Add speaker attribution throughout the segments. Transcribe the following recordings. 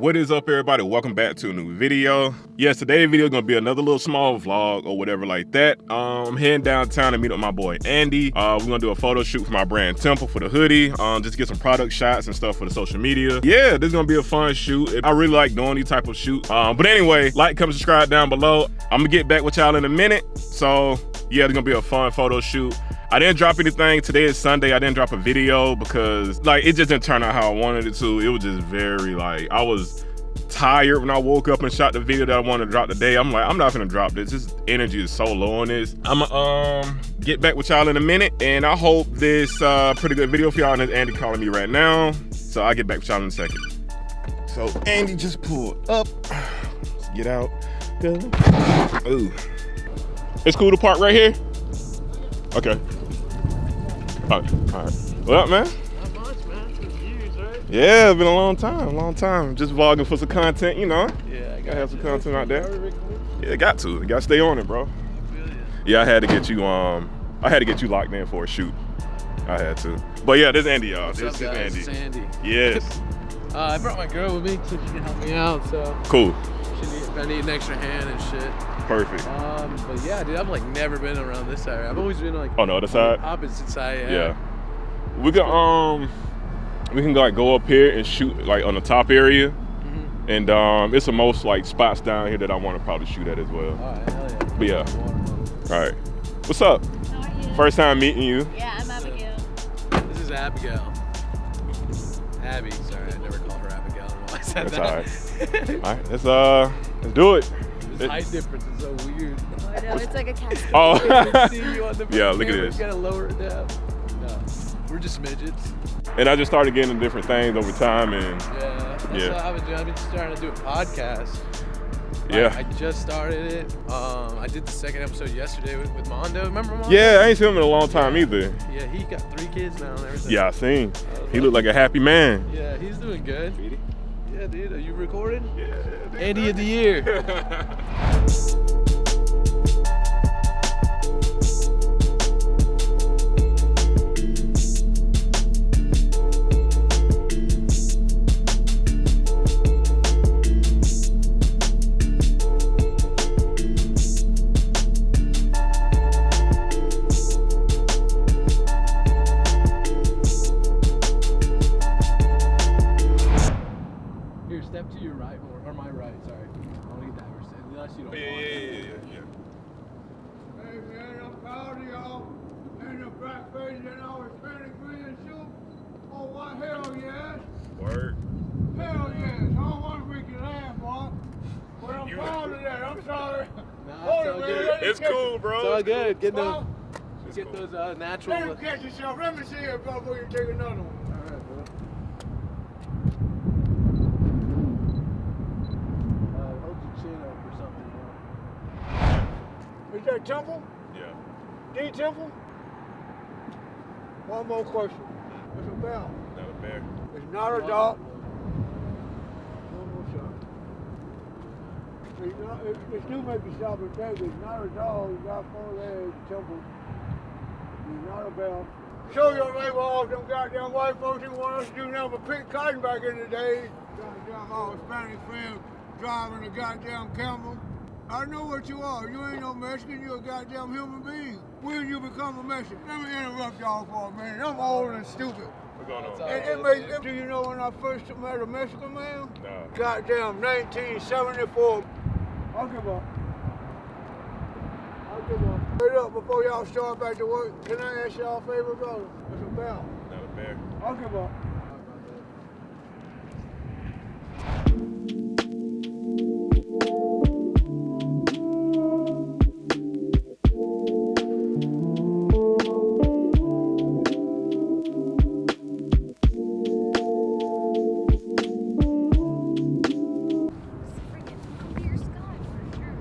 Speaker 1: What is up, everybody? Welcome back to a new video. Yes, today's video is gonna be another little small vlog or whatever like that. I'm heading downtown to meet up with my boy Andy. We're gonna do a photo shoot for my brand Temple for the hoodie. Just get some product shots and stuff for the social media. Yeah, this is gonna be a fun shoot. I really like doing these type of shoots. But anyway, like, comment, subscribe down below. I'm gonna get back with y'all in a minute. So yeah, it's gonna be a fun photo shoot. I didn't drop anything. Today is Sunday. I didn't drop a video because like it just didn't turn out how I wanted it to. It was just very like, I was tired when I woke up and shot the video that I wanted to drop today. I'm like, I'm not gonna drop this. This energy is so low on this. I'ma get back with y'all in a minute, and I hope this pretty good video for y'all. And there's Andy calling me right now, so I'll get back with y'all in a second. So Andy just pulled up. Let's get out. Ooh, it's cool to park right here. Okay. All right. What up, man?
Speaker 2: Not much, man. It's been years, right?
Speaker 1: Yeah, it's been a long time. Just vlogging for some content, you know?
Speaker 2: Yeah, I
Speaker 1: gotta have some content out there.
Speaker 2: Recording?
Speaker 1: Yeah, got to stay on it, bro.
Speaker 2: I feel ya.
Speaker 1: Yeah, I had to get you locked in for a shoot. I had to. But yeah, this is Andy, y'all. This is Andy.
Speaker 2: This is Andy.
Speaker 1: Yes.
Speaker 2: I brought my girl with me so she can help me out, so.
Speaker 1: Cool.
Speaker 2: If I need an extra hand and shit.
Speaker 1: Perfect.
Speaker 2: But yeah, dude, I've like never been around this area. I've always been like
Speaker 1: on the other side?
Speaker 2: Opposite side,
Speaker 1: Yeah. We can like go up here and shoot like on the top area. And it's the most like spots down here that I want to probably shoot at as well.
Speaker 2: Alright, hell yeah.
Speaker 1: But yeah. Alright. What's up?
Speaker 3: How are you?
Speaker 1: First time meeting you.
Speaker 3: Yeah, I'm Abigail.
Speaker 2: This is Abigail. Abby, sorry, I never called her Abigail. I said
Speaker 1: That's
Speaker 2: that.
Speaker 1: Alright, let's do it.
Speaker 2: This height difference is so weird.
Speaker 3: I know, it's like a cascade.
Speaker 1: Oh.
Speaker 2: I can see you on the
Speaker 1: Yeah, look at
Speaker 2: camera.
Speaker 1: this.
Speaker 2: You gotta lower it down. No, we're just midgets.
Speaker 1: And I just started getting into different things over time, and
Speaker 2: Yeah, that's what I've been doing. I've been starting to do a podcast.
Speaker 1: yeah.
Speaker 2: I just started it. I did the second episode yesterday with Mondo. Remember Mondo?
Speaker 1: Yeah, I ain't seen him in a long time either.
Speaker 2: Yeah, he got 3 kids now and everything.
Speaker 1: Yeah, I seen. He looked like a happy man.
Speaker 2: Yeah, he's doing good. Yeah, dude. Are you recording?
Speaker 1: Yeah.
Speaker 2: Andy of the year. Here, step to your right, or my right, sorry. I want to get that first, unless you don't want
Speaker 1: Yeah.
Speaker 4: Hey man, I'm proud of y'all. And the black face and our Hispanic green soup. Oh, what hell yes?
Speaker 1: Word.
Speaker 4: Hell yes. I don't want to make you laugh, boy. But I'm proud of that. I'm sorry.
Speaker 2: Nah,
Speaker 4: Hold
Speaker 2: it's
Speaker 4: it,
Speaker 2: all
Speaker 4: man.
Speaker 2: good.
Speaker 4: Let me
Speaker 1: It's
Speaker 4: catch
Speaker 1: cool,
Speaker 4: it.
Speaker 1: bro.
Speaker 2: It's all good. Get
Speaker 4: Well,
Speaker 2: those natural.
Speaker 4: let him catch yourself. Let me see it before you take another one.
Speaker 2: All right, bro. Hold your chin up or something, bro.
Speaker 4: Is that Temple?
Speaker 1: Yeah.
Speaker 4: D Temple? One more question. It's a bell.
Speaker 1: Not a bear.
Speaker 4: It's not a dog. One more shot. It's still make you stop and think. It's not a dog. It's got 4 legs. Temple. It's not a bell. Show your label off them goddamn white folks who want us to do nothing but pick cotton back in the day. Goddamn all Hispanic friends driving a goddamn camel. I know what you are. You ain't no Mexican. You're a goddamn human being. When you become a Mexican? Let me interrupt y'all for a minute. I'm old and stupid.
Speaker 1: What's going on?
Speaker 4: Do you know when I first met a Mexican man?
Speaker 1: No.
Speaker 4: Goddamn 1974. I'll give up. Straight up before y'all start back to work. Can I ask y'all a favor, brother? It's a bell.
Speaker 1: Not a bear.
Speaker 4: I'll give up.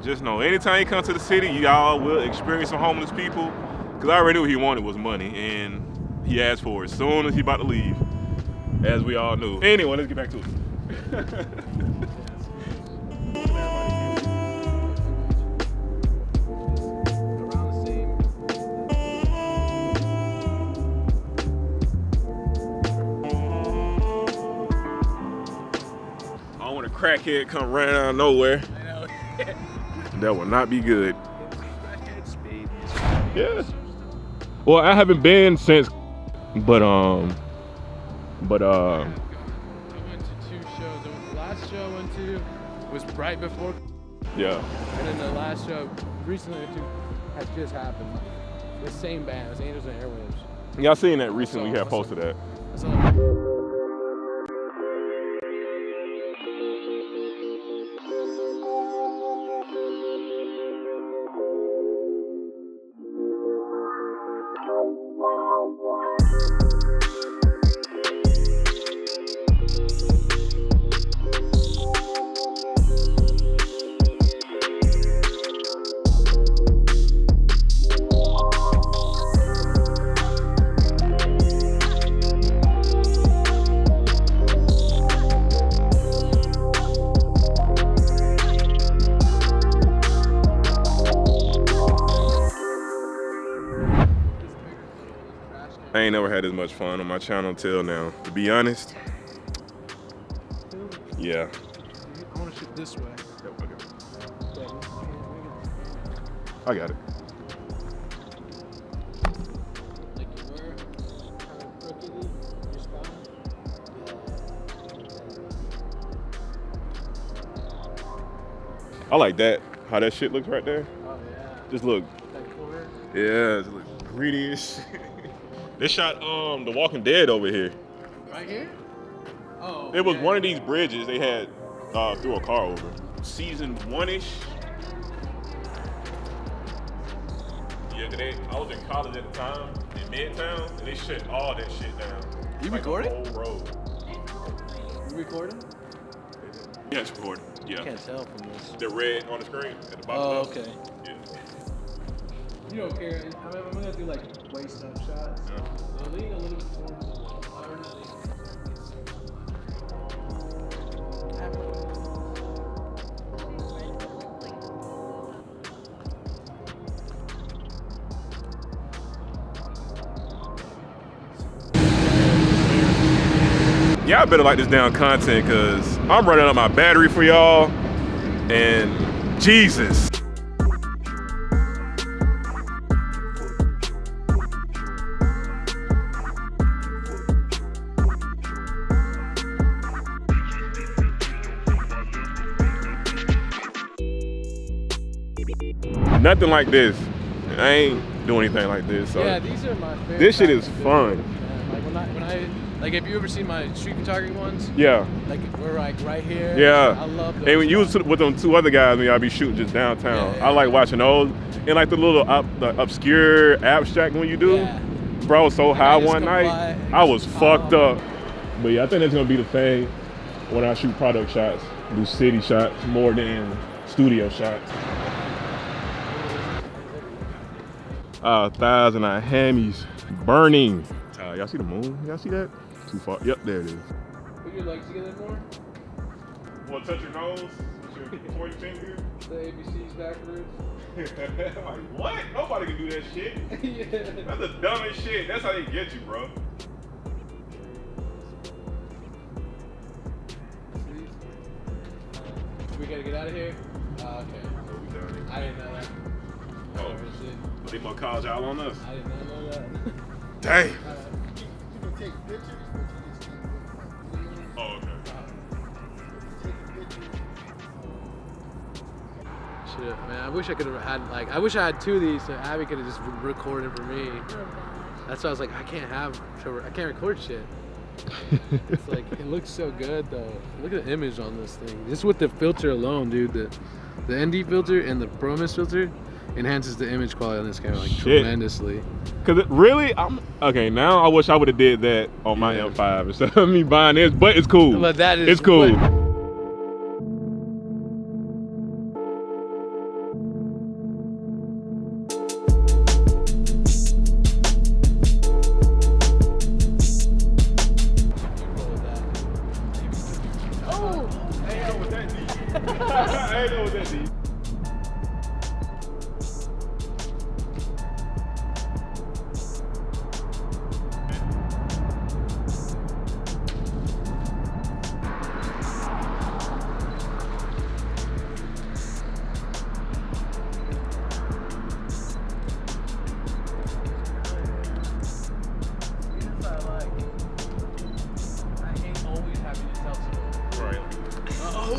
Speaker 1: Just know, anytime you come to the city, y'all will experience some homeless people. Cause I already knew what he wanted was money, and he asked for it as soon as he about to leave, as we all knew. Anyway, let's get back to it. crackhead come running out of nowhere.
Speaker 2: I know.
Speaker 1: That will not be good.
Speaker 2: Crackhead speed.
Speaker 1: Yeah. Well, I haven't been since, but
Speaker 2: I went to 2 shows. The last show I went to was right before,
Speaker 1: yeah.
Speaker 2: and then the last show recently I went to has just happened. The same band, it was Angels and Airwaves.
Speaker 1: Yeah, I seen that recently. You had posted that.
Speaker 2: So,
Speaker 1: I ain't never had as much fun on my channel till now. To be honest. Yeah.
Speaker 2: I want to shoot this way.
Speaker 1: I got it.
Speaker 2: Like you were, kind of crookedy, your spine.
Speaker 1: I like that. How that shit looks right there.
Speaker 2: Oh yeah.
Speaker 1: Just look.
Speaker 2: That corner.
Speaker 1: Yeah, just look pretty as shit. They shot The Walking Dead over here.
Speaker 2: Right here? Oh.
Speaker 1: It was
Speaker 2: yeah.
Speaker 1: one of these bridges they had threw a car over. Season 1-ish. Yeah, I was in college at the time in Midtown, and they shut all that shit down.
Speaker 2: You
Speaker 1: like
Speaker 2: recording?
Speaker 1: The whole road.
Speaker 2: You recording?
Speaker 1: Yeah, it's recording. Yeah.
Speaker 2: I can't tell from this.
Speaker 1: The red on the screen at the bottom.
Speaker 2: Oh,
Speaker 1: left.
Speaker 2: okay.
Speaker 1: Yeah.
Speaker 2: You don't care. I'm gonna do like waist up shots.
Speaker 1: Yeah.
Speaker 2: So lean a little bit towards the wall. Or not lean.
Speaker 1: Y'all better like this damn content, cause I'm running out my battery for y'all, and Jesus. Nothing like this. I ain't doing anything like this. So
Speaker 2: Yeah, these are my favorite.
Speaker 1: this shit is
Speaker 2: types of
Speaker 1: fun.
Speaker 2: videos, man. Like when I like, have you ever seen my street photography ones?
Speaker 1: Yeah.
Speaker 2: Like we're like right here.
Speaker 1: Yeah.
Speaker 2: I love those.
Speaker 1: And when you was with them 2 other guys, when y'all be shooting just downtown,
Speaker 2: Yeah.
Speaker 1: I like watching those. And like the little the obscure abstract when you do.
Speaker 2: Yeah.
Speaker 1: Bro, I was so high
Speaker 2: just
Speaker 1: one
Speaker 2: come
Speaker 1: night,
Speaker 2: by and
Speaker 1: I was
Speaker 2: just
Speaker 1: fucked
Speaker 2: pop.
Speaker 1: up. But yeah, I think that's gonna be the thing when I shoot product shots, do city shots more than studio shots. Thighs and our hammies burning. Y'all see the moon? Y'all see that? Too far. Yep, there it is.
Speaker 2: Put your legs together more.
Speaker 1: Well, touch your nose with your pointer finger.
Speaker 2: The ABCs backwards.
Speaker 1: Like, what? Nobody can do that shit.
Speaker 2: Yeah.
Speaker 1: That's the dumbest shit. That's how they get you, bro.
Speaker 2: We gotta get out of here. Okay.
Speaker 1: Oh, we done it.
Speaker 2: I didn't know that.
Speaker 1: Oh,
Speaker 2: Shit.
Speaker 1: they must call y'all on us.
Speaker 2: I did not know that.
Speaker 1: Damn.
Speaker 4: You can take pictures, but you just can't do it.
Speaker 1: Oh, okay.
Speaker 4: Take pictures.
Speaker 2: Shit, man. I wish I could have had like. I wish I had 2 of these so Abby could have just recorded for me. That's why I was like, I can't record shit. It's like it looks so good though. Look at the image on this thing. Just with the filter alone, dude. The ND filter and the ProMist filter enhances the image quality on this camera like
Speaker 1: Shit.
Speaker 2: tremendously.
Speaker 1: Cause really, okay. Now I wish I would have did that on my
Speaker 2: Yeah.
Speaker 1: M5 instead of me buying this, but it's cool.
Speaker 2: But that is
Speaker 1: it's cool.
Speaker 2: what-
Speaker 3: Oh,
Speaker 1: I ain't know what that deep. I ain't know what that deep.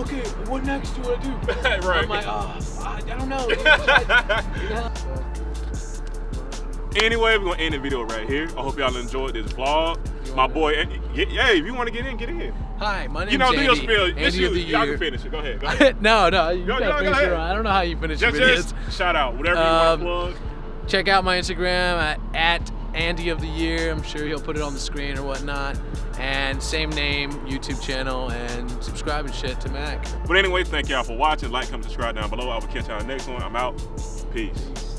Speaker 2: okay, what next do you want to do?
Speaker 1: Right.
Speaker 2: I'm like, oh, I don't know.
Speaker 1: Anyway, we're gonna end the video right here. I hope y'all enjoyed this vlog. My boy, yeah, if you want to get in, get in.
Speaker 2: Hi, my name's
Speaker 1: You know, do
Speaker 2: Andy.
Speaker 1: your spiel.
Speaker 2: Andy of the
Speaker 1: Y'all
Speaker 2: year.
Speaker 1: can finish it. Go ahead. Go ahead.
Speaker 2: No, you
Speaker 1: Go
Speaker 2: gotta finish
Speaker 1: ahead.
Speaker 2: it. I don't know how you finish your videos.
Speaker 1: Just shout out whatever you want to plug.
Speaker 2: Check out my Instagram at Andy of the Year. I'm sure he'll put it on the screen or whatnot. And same name, YouTube channel, and subscribe and shit to Mac.
Speaker 1: But anyway, thank y'all for watching. Like, comment, subscribe down below. I will catch y'all next one. I'm out. Peace.